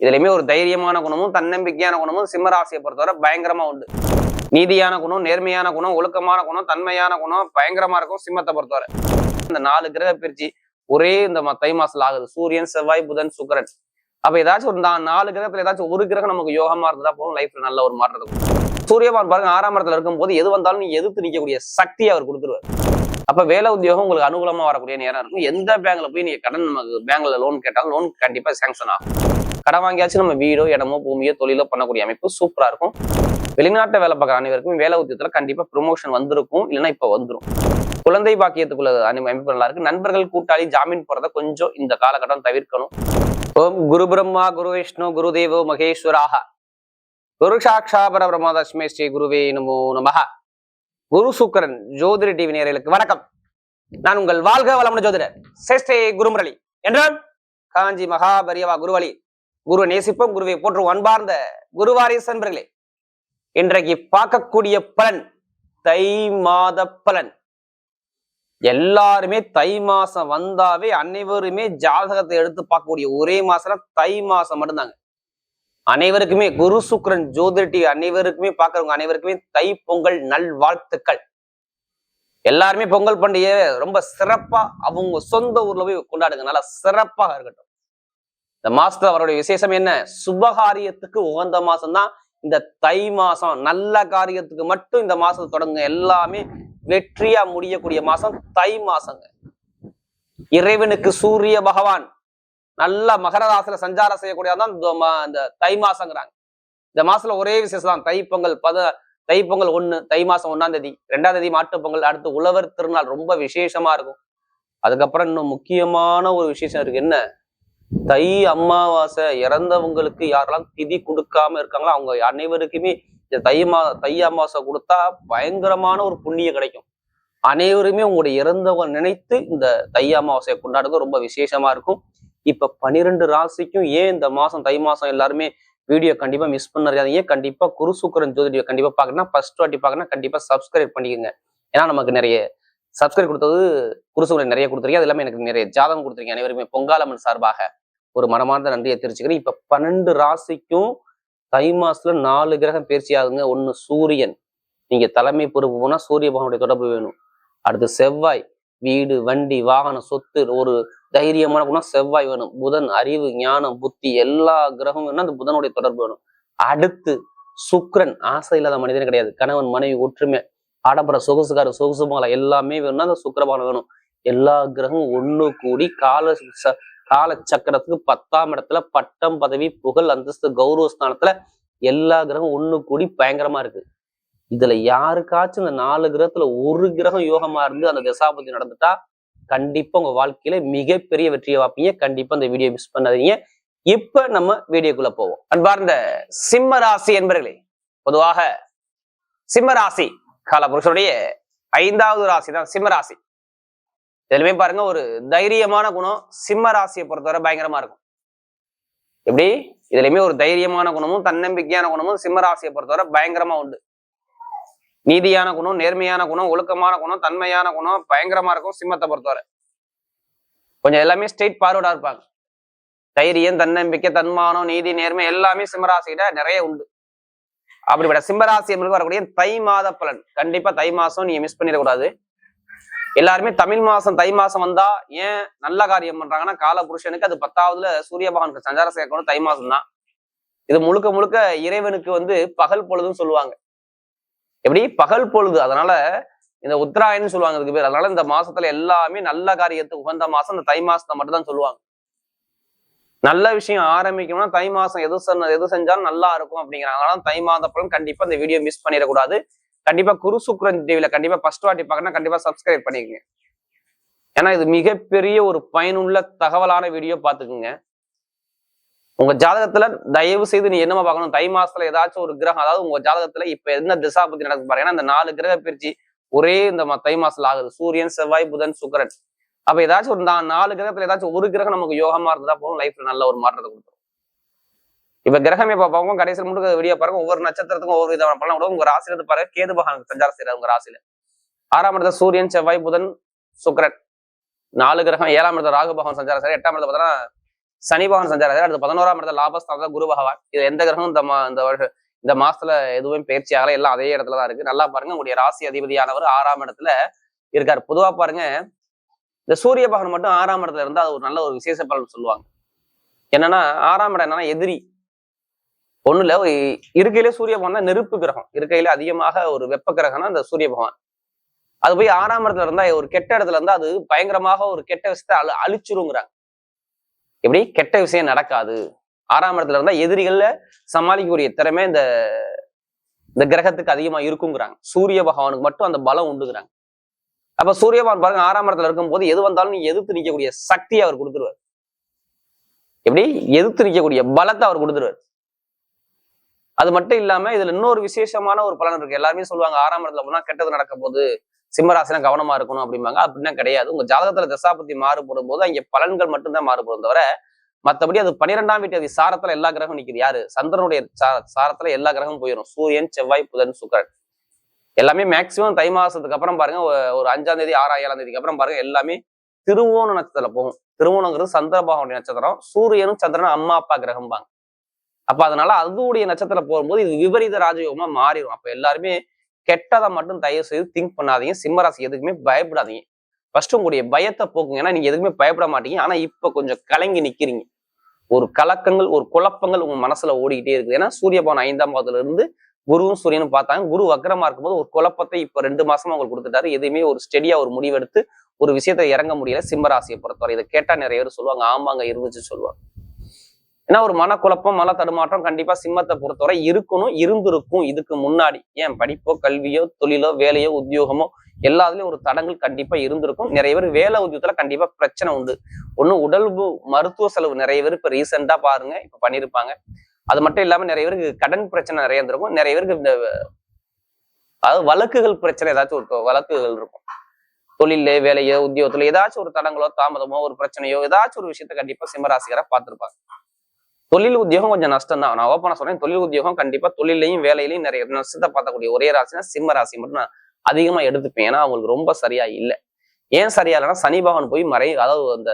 இதுலயுமே ஒரு தைரியமான குணமும் தன்னம்பிக்கையான குணமும் சிம்மராசியை பொறுத்தவரை பயங்கரமா உண்டு. நீதியான குணம், நேர்மையான குணம், ஒழுக்கமான குணம், தன்மையான குணம் பயங்கரமா இருக்கும் சிம்மத்தை பொறுத்தவரை. இந்த 4 கிரக பயிற்சி ஒரே இந்த தை மாசத்துல ஆகுது. சூரியன், செவ்வாய், புதன், சுக்கிரன். அப்ப ஏதாச்சும் ஒரு 4 கிரகத்துல ஏதாச்சும் ஒரு கிரகம் நமக்கு யோகமா இருந்தா போதும், லைஃப்ல நல்ல ஒரு மாற்றத்தை. சூரியபான் பாருங்க 6ஆம் இடத்துல இருக்கும் போது எது வந்தாலும் நீ எதிர்த்து நிற்கக்கூடிய சக்தியை அவர் கொடுத்துருவார். அப்ப வேலை உத்தியோகம் உங்களுக்கு அனுகூலமா வரக்கூடிய நேரம் இருக்கும். எந்த பேங்க்ல போய் நீங்க கடன் நமக்கு பேங்க்ல லோன் கேட்டாலும் லோன் கண்டிப்பா சாங்ஷன் ஆகும். கடன் வாங்கியாச்சும் நம்ம வீடோ, இடமோ, பூமியோ, தொழிலோ பண்ணக்கூடிய அமைப்பு சூப்பரா இருக்கும். வெளிநாட்டை வேலை பார்க்குற அனைவருக்கும் வேலை உத்தியத்துல கண்டிப்பா ப்ரொமோஷன் வந்திருக்கும், இல்லைன்னா இப்ப வந்துடும். குழந்தை பாக்கியத்துக்குள்ள அமைப்பு நல்லா இருக்கு. நண்பர்கள், கூட்டாளி, ஜாமீன் போறத கொஞ்சம் இந்த காலகட்டம் தவிர்க்கணும். ஓம் குரு பிரம்மா குரு விஷ்ணு குரு தேவோ மகேஸ்வராக குரு சாட்சா பரபிரம்ம தஸ்மை ஸ்ரீ குருவே நமோ நமஹ. குரு சுக்கிரன் ஜோதிட டிவி நேயர்களுக்கு வணக்கம். நான் உங்கள் வாழ்க வளமுடன் ஜோதிடர் சேஷ்டே குருமுரளி என்றால் காஞ்சி மகாபரியவா குருவழி. குருவை நேசிப்போம், குருவை போற்றும் அன்பார்ந்த குருவாரிஸ் நண்பர்களே. இன்றைக்கு பார்க்கக்கூடிய பலன் தை மாத பலன். எல்லாருமே தை மாசம் வந்தாவே அனைவருமே ஜாதகத்தை எடுத்து பார்க்கக்கூடிய ஒரே மாசம் தை மாசம் மட்டும்தாங்க. அனைவருக்குமே குரு சுக்கிரன் ஜோதிட டிவி அனைவருக்குமே பார்க்கறவங்க அனைவருக்குமே தை பொங்கல் நல்வாழ்த்துக்கள். எல்லாருமே பொங்கல் பண்டிகை ரொம்ப சிறப்பா அவங்க சொந்த ஊர்ல போய் கொண்டாடுங்க, நல்லா சிறப்பாக இருக்கட்டும். இந்த மாசத்துல அவருடைய விசேஷம் என்ன? சுபகாரியத்துக்கு உகந்த மாசம் தான் இந்த தை மாசம். நல்ல காரியத்துக்கு மட்டும் இந்த மாசம் தொடங்குங்க. எல்லாமே வெற்றியா முடியக்கூடிய மாசம் தை மாசங்க. இறைவனுக்கு சூரிய பகவான் நல்ல மகர ராசியில சஞ்சாரம் செய்யக்கூடியதான் இந்த தை மாசங்கிறாங்க. இந்த மாசத்துல ஒரே விசேஷம் தான் தைப்பொங்கல். தைப்பொங்கல் 1 தை மாசம் 1ஆம் தேதி, 2ஆம் தேதி மாட்டுப்பொங்கல், அடுத்து உழவர் திருநாள் ரொம்ப விசேஷமா இருக்கும். அதுக்கப்புறம் இன்னும் முக்கியமான ஒரு விசேஷம் இருக்கு. என்ன? தை அமாவாசை. இறந்தவங்களுக்கு யாரெல்லாம் திதி கொடுக்காம இருக்காங்களோ அவங்க அனைவருக்குமே இந்த தை அமாவாசை கொடுத்தா பயங்கரமான ஒரு புண்ணியம் கிடைக்கும். அனைவருமே உங்களுடைய இறந்தவங்க நினைத்து இந்த தை அமாவாசையை கொண்டாடுறது ரொம்ப விசேஷமா இருக்கும். இப்ப 12 ராசிக்கும் ஏன் இந்த மாசம் தை மாசம் எல்லாருமே வீடியோ கண்டிப்பா மிஸ் பண்ணாதீங்க. கண்டிப்பா குரு சுக்கிரன் ஜோதிட கண்டிப்பா பாக்கணும்னா ஃபர்ஸ்ட் வாட்டி பாக்கணும் கண்டிப்பா சப்ஸ்கிரைப் பண்ணிக்கோங்க. ஏன்னா நமக்கு நிறைய சப்ஸ்கிரைப் கொடுத்தது குரு சுக்கிரன் நிறைய கொடுத்துருக்கீங்க. அது இல்லாம எனக்கு நிறைய ஜாதகம் கொடுத்துருக்கீங்க. அனைவருமே பொங்காலம்மன் சார்பாக ஒரு மனமார்ந்த நன்றியை தெரிவிச்சுக்கிறேன். இப்ப 12 ராசிக்கும் தை மாசத்துல 4 கிரகம் பயிற்சி ஆகுங்க. 1 சூரியன், நீங்க தலைமை பொறுப்பு போனா சூரிய பகவானுடைய தொடர்பு வேணும். அடுத்து செவ்வாய், வீடு, வண்டி, வாகனம், சொத்து, ஒரு தைரியமான குணம் செவ்வாய் வேணும். புதன், அறிவு, ஞானம், புத்தி, எல்லா கிரகமும் வேணும். அந்த புதனுடைய தொடர்பு வேணும். அடுத்து சுக்கிரன், ஆசை இல்லாத மனிதனே கிடையாது. கணவன், மனைவி, ஒற்றுமை, ஆடம்பர, சொகுசுக்கார, சொகுசுமால எல்லாமே வேணும்னா அந்த சுக்கிரபானம் வேணும். எல்லா கிரகமும் ஒண்ணு கூடி கால சக்கரத்துக்கு 10ஆம் இடத்துல பட்டம், பதவி, புகழ், அந்தஸ்து, கௌரவ ஸ்தானத்துல எல்லா கிரகம் ஒண்ணு கூடி பயங்கரமா இருக்கு. இதுல யாருக்காச்சும் இந்த 4 கிரகத்துல ஒரு கிரகம் யோகமா இருந்து அந்த தசாபதி நடந்துட்டா கண்டிப்பா உங்க வாழ்க்கையில மிகப்பெரிய வெற்றியை வாப்பீங்க. கண்டிப்பா இந்த வீடியோ மிஸ் பண்ணாதீங்க. இப்ப நம்ம வீடியோக்குள்ள போவோம். அன்பார்ந்த சிம்ம ராசி என்பர்களே, பொதுவாக சிம்ம ராசி காலபுருஷனுடைய 5வது ராசி தான் சிம்ம ராசி. இதுலயுமே பாருங்க ஒரு தைரியமான குணம் சிம்ம ராசியை பொறுத்தவரை பயங்கரமா இருக்கும். எப்படி? இதுலயுமே ஒரு தைரியமான குணமும் தன்னம்பிக்கையான குணமும் சிம்ம ராசியை பொறுத்தவரை பயங்கரமா உண்டு. நீதியான குணம், நேர்மையான குணம், ஒழுக்கமான குணம், தன்மையான குணம் பயங்கரமா இருக்கும் சிம்மத்தை பொறுத்தவரை. கொஞ்சம் எல்லாமே ஸ்ட்ரெயிட் ஃபார்வர்டா இருப்பாங்க. தைரியம், தன்னம்பிக்கை, தன்மானம், நீதி, நேர்மை எல்லாமே சிம்மராசியிட நிறைய உண்டு. அப்படிப்பட்ட சிம்மராசி என்பது வரக்கூடிய தை மாத பலன். கண்டிப்பா தை மாசம் நீங்க மிஸ் பண்ணிடக்கூடாது. எல்லாருமே தமிழ் மாசம் தை மாசம் வந்தா ஏன் நல்ல காரியம் பண்றாங்கன்னா கால புருஷனுக்கு அது 10ஆவதுல சூரிய பகவானுக்கு சஞ்சாரம் செய்யக்கூடிய தை மாசம் தான். இது முழுக்க முழுக்க இறைவனுக்கு பகல் பொழுதுன்னு சொல்லுவாங்க. எப்படி? பகல் பொழுது. அதனால இந்த உத்தராயணம்னு சொல்லுவாங்க இதுக்கு பேர். அதனால இந்த மாசத்துல எல்லாமே நல்ல காரியத்துக்கு உகந்த மாசம் இந்த தை மாசத்தை மட்டும் தான் சொல்லுவாங்க. நல்ல விஷயம் ஆரம்பிக்கணும்னா தை மாசம் எது செஞ்சாலும் நல்லா இருக்கும் அப்படிங்கிறாங்க. அதனால தை மாத பலன் கண்டிப்பா இந்த வீடியோ மிஸ் பண்ணிடக்கூடாது. கண்டிப்பா குரு சுக்கிரன் டிவில கண்டிப்பா ஃபர்ஸ்ட் வாட்டி பார்க்கணும் கண்டிப்பா சப்ஸ்கிரைப் பண்ணிக்கோங்க. ஏன்னா இது மிகப்பெரிய ஒரு பயனுள்ள தகவலான வீடியோ பார்த்துக்குங்க. உங்க ஜாதகத்துல தயவு செய்து நீ என்னமா பார்க்கணும், தை மாசத்துல ஏதாச்சும் ஒரு கிரகம், அதாவது உங்க ஜாதகத்துல இப்ப என்ன திசா பத்தி நடக்கு பாருங்க. ஏன்னா இந்த 4 கிரக பயிற்சி ஒரே இந்த தை மாசத்துல ஆகுது. சூரியன், செவ்வாய், புதன், சுக்கிரன். அப்ப ஏதாச்சும் ஒரு 4 கிரகத்துல ஏதாச்சும் ஒரு கிரகம் நமக்கு யோகமா இருந்தா போதும், லைஃப்ல நல்ல ஒரு மாற்றத்தை கொடுத்துரும். இப்ப கிரகமே பார்ப்பாங்க கடைசியில் முழுக்க வீடியோ பாருங்க. ஒவ்வொரு நட்சத்திரத்துக்கும் ஒவ்வொரு விதமான பலன் கூட உங்க ராசியில இருந்து பாருங்க. கேது பகவான் சஞ்சாரம் செய்யறாரு உங்க ராசியில. 6ஆம் இடத்துல சூரியன், செவ்வாய், புதன், சுக்கிரன் 4 கிரகம். 7ஆம் இடத்துல ராகு பகவான் சஞ்சாரம் செய்யறாரு. 8ஆம் இடத்துல பார்த்தா சனி பகவான் சஞ்சாரம் அடுத்து 11ஆம் இடத்துல லாபஸ்தானத்துல குரு பகவான். இது எந்த கிரகம் இந்த மாசத்துல எதுவும் பயிற்சி ஆகல, எல்லாம் அதே இடத்துலதான் இருக்கு. நல்லா பாருங்க, உங்களுடைய ராசி அதிபதியானவர் 6ஆம் இடத்துல இருக்காரு. பொதுவா பாருங்க, இந்த சூரிய பகவான் மட்டும் 6ஆம் இடத்துல இருந்தா அது ஒரு நல்ல ஒரு விசேஷ பலன் சொல்லுவாங்க. என்னன்னா 6ஆம் இடம் என்னன்னா எதிரி. ஒண்ணுல இருக்கையிலே சூரிய பகவான் தான் நெருப்பு கிரகம். இருக்கையில அதிகமாக ஒரு வெப்ப கிரகம்னா அந்த சூரிய பகவான். அது போய் 6ஆம் இடத்துல இருந்தா ஒரு கெட்ட இடத்துல இருந்தா அது பயங்கரமாக ஒரு கெட்ட விஷயத்தை அழிச்சிருங்கிறாங்க. எப்படி கெட்ட விஷயம் நடக்காது. 6ஆம் இடத்துல இருந்தா எதிரிகள்ல சமாளிக்கக்கூடிய திறமை இந்த கிரகத்துக்கு அதிகமா இருக்குங்கிறாங்க. சூரிய பகவானுக்கு மட்டும் அந்த பலம் உண்டுங்கிறாங்க. அப்ப சூரிய பகவான் பாருங்க 6ஆம் இடத்துல இருக்கும் போது எது வந்தாலும் நீ எதிர்த்து நிற்கக்கூடிய சக்தியை அவர் கொடுத்துருவார். எப்படி எதிர்த்து நிற்கக்கூடிய பலத்தை அவர் கொடுத்துருவார். அது மட்டும் இல்லாம இதுல இன்னொரு விசேஷமான ஒரு பலன் இருக்கு. எல்லாருமே சொல்லுவாங்க 6ஆம் இடத்துல போனா கெட்டது நடக்க போது, சிம்மராசினா கவனமா இருக்கணும் அப்படிம்பாங்க. அப்படின்னா கிடையாது. உங்க ஜாதகத்துல தசாபத்தி மாறுபடும் போது அங்கே பலன்கள் மட்டும்தான் மாறுபடும் தவிர மற்றபடி அது 12ஆம் வீட்டு சாரத்துல எல்லா கிரகம் நிக்குது. யாரு? சந்திரனுடைய சாரத்துல எல்லா கிரகம் போயிடும். சூரியன், செவ்வாய், புதன், சுக்கிரன் எல்லாமே மேக்சிமம் தை மாசத்துக்கு அப்புறம் பாருங்க, ஒரு 5ஆம் தேதி 6ஆம் 7ஆம் தேதிக்கு அப்புறம் பாருங்க எல்லாமே திருவோண நட்சத்திரத்துல போகும். திருவோணங்கிறது சந்திர பகவானுடைய நட்சத்திரம். சூரியனும் சந்திரனும் அம்மா அப்பா கிரகம்பாங்க. அப்ப அதனால அதுடைய நட்சத்திரம் போகும்போது இது விபரீத ராஜயோகமா மாறிடும். அப்ப எல்லாருமே கெட்டதை மட்டும் தயவு செய்து திங்க் பண்ணாதீங்க. சிம்மராசி எதுக்குமே பயப்படாதீங்க. ஃபர்ஸ்ட் உங்களுடைய பயத்தை போக்குங்க. ஏன்னா நீங்க எதுக்குமே பயப்பட மாட்டீங்க. ஆனா இப்ப கொஞ்சம் கலங்கி நிக்கிறீங்க. ஒரு கலக்கங்கள், ஒரு குழப்பங்கள் உங்க மனசுல ஓடிக்கிட்டே இருக்குது. ஏன்னா சூரிய பகவான் 5ஆம் பாவத்துல இருந்து குருவும் சூரியனும் பார்த்தாங்க. குரு வக்கரமா இருக்கும்போது ஒரு குழப்பத்தை இப்ப 2 மாசமா உங்களுக்கு கொடுத்துட்டாரு. எதுவுமே ஒரு ஸ்டெடியா ஒரு முடிவெடுத்து ஒரு விஷயத்தை இறங்க முடியல சிம்மராசியை பொறுத்தவரை. இதை கேட்டா நிறைய பேர் சொல்லுவாங்க, ஆமாங்க இருந்துச்சு சொல்லுவாங்க. ஏன்னா ஒரு மனக்குழப்பம், மன தடுமாற்றம் கண்டிப்பா சிம்மத்தை பொறுத்தவரை இருக்கணும், இருந்திருக்கும். இதுக்கு முன்னாடி ஏன் படிப்போ, கல்வியோ, தொழிலோ, வேலையோ, உத்தியோகமோ எல்லாத்துலயும் ஒரு தடங்கள் கண்டிப்பா இருந்திருக்கும். நிறைய பேர் வேலை உத்தியோகத்துல கண்டிப்பா பிரச்சனை உண்டு. ஒண்ணு உடல் மருத்துவ செலவு நிறைய பேர் இப்ப ரீசெண்டா பாருங்க இப்ப பண்ணிருப்பாங்க. அது மட்டும் இல்லாம நிறைய பேருக்கு கடன் பிரச்சனை நிறைய இருந்திருக்கும். நிறைய பேருக்கு இந்த அதாவது வழக்குகள் பிரச்சனை, ஏதாச்சும் ஒரு வழக்குகள் இருக்கும். தொழில, வேலையோ, உத்தியோகத்துல ஏதாச்சும் ஒரு தடங்களோ, தாமதமோ, ஒரு பிரச்சனையோ, ஏதாச்சும் ஒரு விஷயத்த கண்டிப்பா சிம்மராசிகரா பார்த்திருப்பாங்க. தொழில் உத்தியோகம் கொஞ்சம் நஷ்டம் தான். நான் ஓப்பனா சொல்றேன், தொழில் உத்தியோகம் கண்டிப்பா தொழிலையும் வேலையிலையும் நிறைய நஷ்டத்தை பார்க்கக்கூடிய ஒரே ராசினா சிம்ம ராசி மட்டும் நான் அதிகமா எடுத்துப்பேன். ஏன்னா அவங்களுக்கு ரொம்ப சரியா இல்லை. ஏன் சரியா இல்லைன்னா சனி பகவான் போய் அதாவது அந்த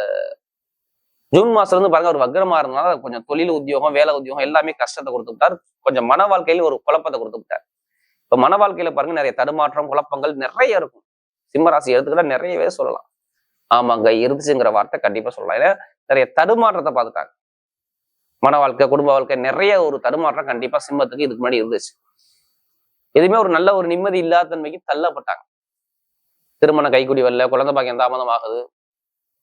ஜூன் மாசத்துல இருந்து பாருங்க ஒரு வக்ரமா இருந்தனால கொஞ்சம் தொழில் உத்தியோகம், வேலை உத்தியோகம் எல்லாமே கஷ்டத்தை கொடுத்து விட்டார். கொஞ்சம் மன வாழ்க்கையில ஒரு குழப்பத்தை கொடுத்து விட்டார். இப்ப மன வாழ்க்கையில பாருங்க நிறைய தடுமாற்றம், குழப்பங்கள் நிறைய இருக்கும். சிம்மராசி எடுத்துக்கிட்டா நிறையவே சொல்லலாம். ஆமாங்க இருந்துச்சுங்கிற வார்த்தை கண்டிப்பா சொல்லலாம். ஏன்னா நிறைய தடுமாற்றத்தை பார்த்துட்டாங்க. மன வாழ்க்கை, குடும்ப வாழ்க்கை நிறைய ஒரு தடுமாற்றம் கண்டிப்பா சிம்மத்துக்கு இதுக்கு முன்னாடி இருந்துச்சு. எதுவுமே ஒரு நல்ல ஒரு நிம்மதி இல்லாத தன்மைக்கு தள்ளப்பட்டாங்க. திருமணம் கைக்குடி வரல, குழந்தை பாக்கியம் தாமதம் ஆகுது,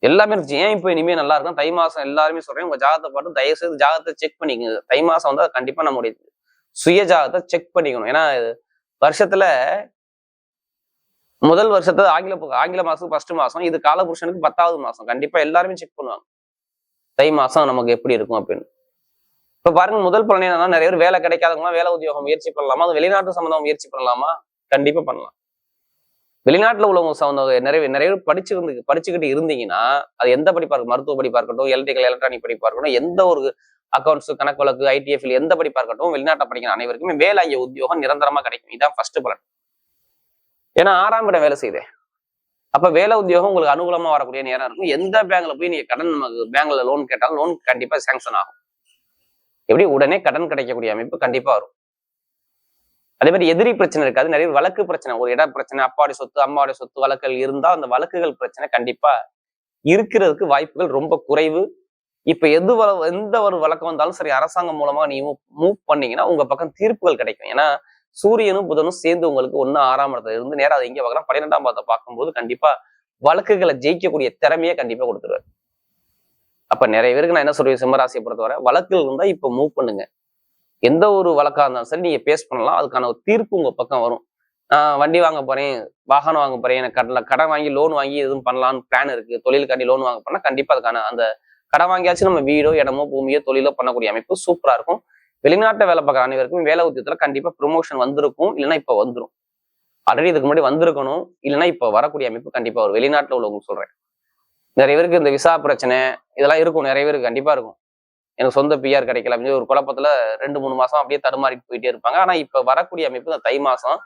எல்லாமே இருந்துச்சு. ஏன் இப்போ இனிமே நல்லா இருக்கும்? தை மாசம் எல்லாருமே சொல்றேன், உங்க ஜாதகத்தை பார்த்து தயவு செய்து ஜாதகத்தை செக் பண்ணிக்கோங்க. தை மாசம் வந்து கண்டிப்பா நம்முடைய சுய ஜாதகத்தை செக் பண்ணிக்கணும். ஏன்னா வருஷத்துல முதல் வருஷத்துல ஆங்கில மாசத்துக்கு 1 மாசம், இது காலபுருஷனுக்கு 10வது மாசம். கண்டிப்பா எல்லாருமே செக் பண்ணுவாங்க தை மாசம் நமக்கு எப்படி இருக்கும் அப்படின்னு. இப்ப பாருங்க முதல் பலன் என்னன்னா, நிறைய பேர் வேலை கிடைக்காதவங்களாம் வேலை உத்தியோகம் முயற்சி பண்ணலாமா? அது வெளிநாட்டு சம்பந்தம் முயற்சி பண்ணலாமா? கண்டிப்பா பண்ணலாம். வெளிநாட்டுல உள்ளவங்க சம்பந்தம் நிறைய பேர் படிச்சுக்கிட்டு இருந்தீங்கன்னா, அது எந்த படிப்பா இருக்கும், மருத்துவ படிப்பா இருக்கட்டும், எலக்ட்ரானிக் படிப்பா இருக்கட்டும், எந்த ஒரு அக்கௌண்ட்ஸ், கணக்கு வழக்கு, ஐடிஎஃப்ல எந்த படிப்பா இருக்கட்டும், வெளிநாட்டை படிக்கிற அனைவருக்குமே வேலை உத்தியோகம் நிரந்தரமா கிடைக்கும். இதான் ஃபர்ஸ்ட் பலன். ஏன்னா 6ஆம் இடம் வேலை செய்யுது. அப்ப வேலை உத்தியோகம் உங்களுக்கு அனுகூலமா வரக்கூடிய நேரம் இருக்கும். எந்த பேங்க்ல போய் நீங்க கடன் பேங்க்ல லோன் கேட்டாலும் லோன் கண்டிப்பா சாங்ஷன் ஆகும். எப்படி உடனே கடன் கிடைக்கக்கூடிய அமைப்பு கண்டிப்பா வரும். அதே மாதிரி எதிரி பிரச்சனை இருக்காது. நிறைய வழக்கு பிரச்சனை, ஒரு இட பிரச்சனை, அப்பாவுடைய சொத்து, அம்மாவுடைய சொத்து வழக்குகள் இருந்தா அந்த வழக்குகள் பிரச்சனை கண்டிப்பா இருக்கிறதுக்கு வாய்ப்புகள் ரொம்ப குறைவு. இப்ப எந்த ஒரு வழக்கம் வந்தாலும் சரி, அரசாங்கம் மூலமா நீ மூவ் பண்ணீங்கன்னா உங்க பக்கம் தீர்ப்புகள் கிடைக்கும். ஏன்னா சூரியனும் புதனும் சேர்ந்து உங்களுக்கு 6ஆம் இடத்துல இருந்து நேரம் அதை எங்க பார்க்கலாம், 12ஆம் பாவத்தை பார்க்கும்போது கண்டிப்பா வழக்குகளை ஜெயிக்கக்கூடிய திறமையை கண்டிப்பா கொடுத்துருவாரு. அப்ப நிறைய பேருக்கு நான் என்ன சொல்றேன், சிம்மராசியை பொறுத்தவரை வழக்குகள் இருந்தா இப்ப மூவ் பண்ணுங்க. எந்த ஒரு வழக்கா இருந்தாலும் சரி நீங்க பேஸ் பண்ணலாம். அதுக்கான ஒரு தீர்ப்பு உங்க பக்கம் வரும். வண்டி வாங்க போறேன், வாகனம் வாங்க போறேன், எனக்கு கடன் வாங்கி லோன் வாங்கி எதுவும் பண்ணலாம்னு பிளான் இருக்கு, தொழிலுக்காண்டி லோன் வாங்க போனா கண்டிப்பா அதுக்கான அந்த கடன் வாங்கியாச்சும் நம்ம வீடோ, இடமோ, பூமியோ, தொழிலோ பண்ணக்கூடிய அமைப்பு சூப்பரா இருக்கும். வெளிநாட்டை வேலை பார்க்குற அனைவருக்கும் வேலை உத்தியத்துல கண்டிப்பா ப்ரொமோஷன் வந்திருக்கும், இல்லைன்னா இப்ப வந்துடும். ஆல்ரெடி இதுக்கு முன்னாடி வந்திருக்கணும், இல்லைன்னா இப்ப வரக்கூடிய அமைப்பு கண்டிப்பா வரும். வெளிநாட்டுல உள்ளவங்க சொல்றேன். நிறைய பேருக்கு இந்த விசா பிரச்சனை இதெல்லாம் இருக்கும், நிறைய பேருக்கு கண்டிப்பா இருக்கும். எனக்கு சொந்த பிஆர் கிடைக்கல அப்படின்னு ஒரு குழப்பத்துல 2-3 மாசம் அப்படியே தடுமாறிட்டு போயிட்டே இருப்பாங்க. ஆனா இப்ப வரக்கூடிய அமைப்பு இந்த தை மாசம்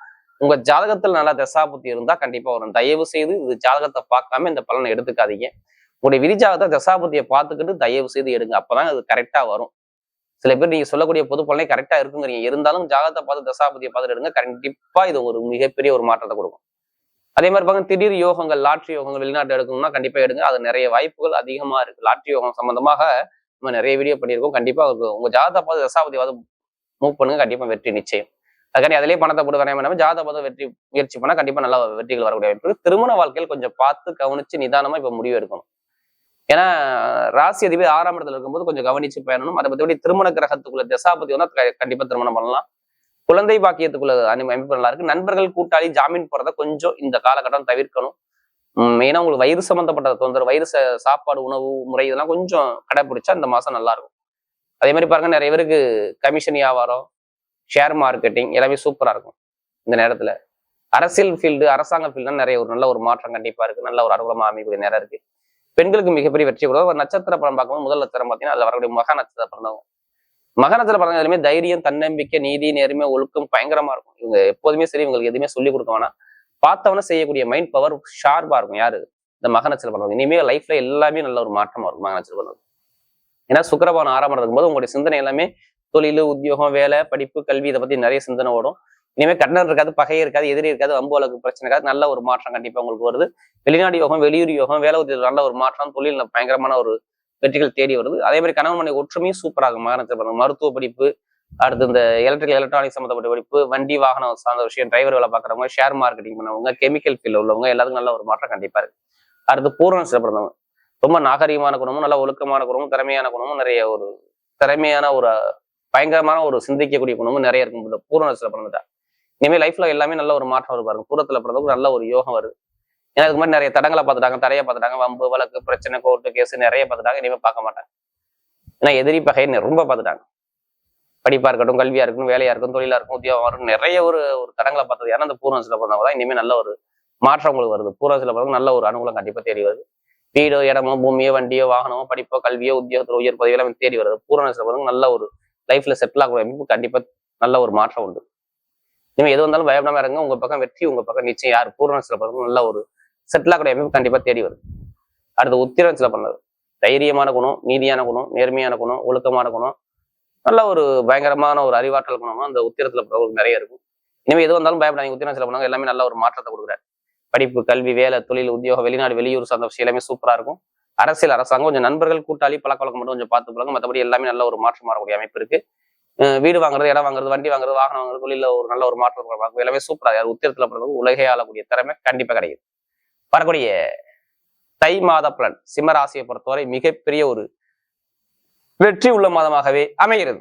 உங்க ஜாதகத்தில் நல்லா தசாபுத்தி இருந்தா கண்டிப்பா வரும். தயவு செய்து இது ஜாதகத்தை பார்க்காம இந்த பலனை எடுத்துக்காதீங்க. உங்களுடைய விதிஜாதகத்தை தசாபுத்தியை பார்த்துக்கிட்டு தயவு செய்து எடுங்க. அப்பதான் அது கரெக்டா வரும். சில பேர் நீங்க சொல்லக்கூடிய பொது பலனே கரெக்டா இருக்குங்கிறீங்க, இருந்தாலும் ஜாதகத்தை பார்த்து தசாபுத்தியை பார்த்துட்டு எடுங்க. கண்டிப்பா இது ஒரு மிகப்பெரிய ஒரு மாற்றத்தை கொடுக்கும். அதே மாதிரி பாருங்க, திடீர் யோகங்கள், லாட்ரி யோகங்கள் வெளிநாட்டு எடுக்கணும்னா கண்டிப்பா எடுங்க. அது நிறைய வாய்ப்புகள் அதிகமா இருக்கு. லாட்ரி யோகம் சம்பந்தமாக நம்ம நிறைய வீடியோ பண்ணியிருக்கோம். கண்டிப்பா உங்க ஜாதகத்தை பார்த்து தசாபுத்தியாவது மூவ் பண்ணுங்க, கண்டிப்பா வெற்றி நிச்சயம். அதுக்காண்டி அதிலேயே பணத்தை போட்டு வரையாம நம்ம ஜாதக பார்த்து வெற்றி முயற்சி பண்ணா கண்டிப்பா நல்ல வெற்றிகள் வரக்கூடிய வாய்ப்பு இருக்கு. திருமண வாழ்க்கையில் கொஞ்சம் பார்த்து கவனிச்சு நிதானமா இப்ப முடிவு எடுக்கணும். ஏன்னா ராசி அதிபதி 6ஆம் இடத்துல இருக்கும்போது கொஞ்சம் கவனிச்சு பயணணும். அதை பத்தி திருமண கிரகத்துக்குள்ள தசாபதி வந்தா கண்டிப்பா திருமணம் பண்ணலாம். குழந்தை பாக்கியத்துக்குள்ள அமைப்பு நல்லா இருக்கு. நண்பர்கள் கூட்டாளி ஜாமீன் போறதை கொஞ்சம் இந்த காலகட்டம் தவிர்க்கணும். மெயினா உங்களுக்கு வயிறு சம்பந்தப்பட்ட தொந்தரவு, வயிறு சாப்பாடு உணவு முறை இதெல்லாம் கொஞ்சம் கடைபிடிச்சா இந்த மாசம் நல்லா இருக்கும். அதே மாதிரி பாருங்க, நிறைய பேருக்கு கமிஷன் வியாபாரம், ஷேர் மார்க்கெட்டிங் எல்லாமே சூப்பரா இருக்கும் இந்த நேரத்துல. அரசியல் ஃபீல்டு, அரசாங்க ஃபீல்டு நிறைய ஒரு நல்ல ஒரு மாற்றம் கண்டிப்பா இருக்கு. நல்ல ஒரு அனுகூலமா அமைக்கக்கூடிய நேரம் இருக்கு. பெண்களுக்கு மிகப்பெரிய வெற்றி கொடுக்கும். ஒரு நட்சத்திர படம் பார்க்கும்போது முதல் நட்சத்திரம் பார்த்தீங்கன்னா அதுல வரக்கூடிய மகா நட்சத்திர பிறந்தவங்க. மகா நட்சத்திர பிறந்தவங்க எதுவுமே தைரியம், தன்னம்பிக்கை, நீதி, நேர்மை, ஒழுக்கம் பயங்கரமா இருக்கும். இவங்க எப்போதுமே சரி, இவங்களுக்கு எதுவுமே சொல்லிக் கொடுக்க வேணாம். பார்த்தவன செய்யக்கூடிய மைண்ட் பவர் ஷார்ப்பா இருக்கும். யாரு? இந்த மகா நட்சத்திர பிறந்தவங்க. இனிமே லைஃப்ல எல்லாமே நல்ல ஒரு மாற்றமா இருக்கும் மகா நட்சத்திர பிறந்தவங்க. ஏன்னா சுக்கிரபவன் 6ஆம் இடம் இருக்கும்போது உங்களுடைய சிந்தனை எல்லாமே தொழில், உத்தியோகம், வேலை, படிப்பு, கல்வி இதை பத்தி நிறைய சிந்தனை ஓடும். இனிமே கண்ணன் இருக்காது, பகை இருக்காது, எதிரி இருக்காது, அம்பு வழக்கு பிரச்சனை இருக்காது. நல்ல ஒரு மாற்றம் கண்டிப்பா உங்களுக்கு வருது. வெளிநாடு யோகம், வெளியூர் யோகம், வேலை உத்தியோகம் நல்ல ஒரு மாற்றம், தொழில் பயங்கரமான ஒரு வெற்றிகள் தேடி வருது. அதே மாதிரி கணவன் மனைவி ஒற்றுமையும் சூப்பராகும். மருத்துவ படிப்பு, அடுத்து இந்த எலக்ட்ரானிக் சம்மந்தப்பட்ட படிப்பு, வண்டி வாகனம் சார்ந்த விஷயம், டிரைவர் வேலை பார்க்குறவங்க, ஷேர் மார்க்கெட்டிங் பண்ணவங்க, கெமிக்கல் ஃபீல்ட் உள்ளவங்க எல்லாத்துக்கும் நல்ல ஒரு மாற்றம் கண்டிப்பா இருக்கு. அடுத்து பூரண சிறப்பிறந்தவங்க, ரொம்ப நாகரீகமான குணமும், நல்ல ஒழுக்கமான குணமும், திறமையான குணமும், நிறைய ஒரு திறமையான ஒரு பயங்கரமான ஒரு சிந்திக்கக்கூடிய குணமும் நிறைய இருக்கும். இந்த பூரணத்துல பிறந்துட்டா இனிமேல் லைஃப்ல எல்லாமே நல்ல ஒரு மாற்றம் வருது பாருங்க. பூரத்துல பிறந்தவங்க நல்ல ஒரு யோகம் வருது. ஏன்னா இதுக்கு மாதிரி நிறைய தடங்களை பார்த்துட்டாங்க, தடையை பார்த்துட்டாங்க, வம்பு வழக்கு பிரச்சனை, கோர்ட்டு கேஸ் நிறைய பார்த்துட்டாங்க. இனிமேல் பார்க்க மாட்டாங்க. ஏன்னா எதிரி பகை ரொம்ப பார்த்துட்டாங்க. படிப்பா இருக்கட்டும், கல்வியா இருக்கட்டும், வேலையா இருக்கும், தொழிலா இருக்கும், உத்தியோகம் இருக்கும், நிறைய ஒரு தடங்களை பார்த்தது. ஏன்னா அந்த பூரணத்துல பிறந்தவங்க தான் இனிமேல் நல்ல ஒரு மாற்றம் உங்களுக்கு வருது. பூரணத்துல பிறந்தவங்க நல்ல ஒரு அனுகூலம் கண்டிப்பா தேடி வருது. வீடோ, இடமோ, பூமியோ, வண்டியோ, வாகனமோ, படிப்போ, கல்வியோ, உத்தியோகத்தில் உயர் பதவியோ எல்லாம் தேடி வருது. பூரணத்துல பிறந்தவங்க நல்ல ஒரு லைஃப்ல செட்டில் ஆகக்கூடிய அமைப்பு கண்டிப்பா நல்ல ஒரு மாற்றம் உண்டு. இனிமே எது வந்தாலும் பயப்படாம இருங்க. உங்க பக்கம் வெற்றி, உங்க பக்கம் நிச்சயம். யார்? பூரணத்துல பிறந்தவங்க நல்ல ஒரு செட்டில் ஆகக்கூடிய அமைப்பு கண்டிப்பா தேடி வருது. அடுத்து உத்திரத்துல பிறந்தது, தைரியமான குணம், நீதியான குணம், நேர்மையான குணம், ஒழுக்கமான குணம், நல்ல ஒரு பயங்கரமான ஒரு அறிவாற்றல் குணமா அந்த உத்திரத்துல பிறகு நிறைய இருக்கும். இனிமே எது வந்தாலும் பயப்படாதீங்க. உத்திரத்துல பிறந்தவங்க எல்லாமே நல்ல ஒரு மாற்றத்தை கொடுக்குறாரு. படிப்பு, கல்வி, வேலை, தொழில், உத்தியோகம், வெளிநாடு, வெளியூர் சார்ந்த விஷயம் எல்லாமே சூப்பரா இருக்கும். அரசியல், அரசாங்கம், கொஞ்சம் நண்பர்கள் கூட்டாளி பழக்க வழக்கம் மட்டும் கொஞ்சம் பார்த்து பழங்க. மற்றபடி எல்லாமே நல்ல ஒரு மாற்றம் மாறக்கூடிய அமைப்பு இருக்கு. வீடு வாங்குறது, இடம் வாங்குறது, வண்டி வாங்குறது, வாகனம் வாங்குறது, தொழில ஒரு நல்ல ஒரு மாற்றம் எல்லாமே சூப்பரா. யார் உத்திரத்துல பிறந்தவங்க உலகை ஆளக்கூடிய திறமை கண்டிப்பா கிடைக்குது. வரக்கூடிய தை மாத பலன் சிம்ம ராசியை பொறுத்தவரை மிகப்பெரிய ஒரு வெற்றி உள்ள மாதமாகவே அமைகிறது.